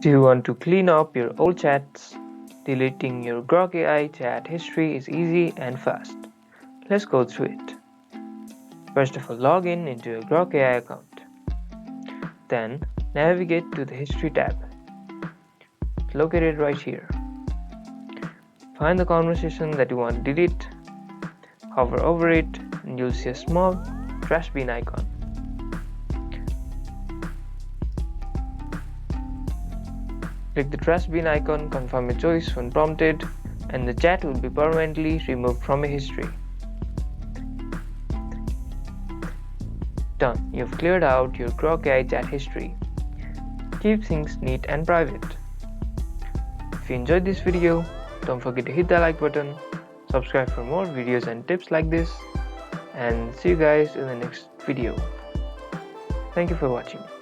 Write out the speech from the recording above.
Do you want to clean up your old chats? Deleting your Grok AI chat history is easy and fast. Let's go through it. First of all, log in into your Grok AI account. Then, navigate to the History tab. It's located right here. Find the conversation that you want to delete, hover over it, and you'll see a small trash bin icon. Click the trash bin icon, confirm your choice when prompted, and the chat will be permanently removed from your history. Done. You've cleared out your Grok AI chat history. Keep things neat and private. If you enjoyed this video, don't forget to hit the like button, subscribe for more videos and tips like this, and see you guys in the next video. Thank you for watching.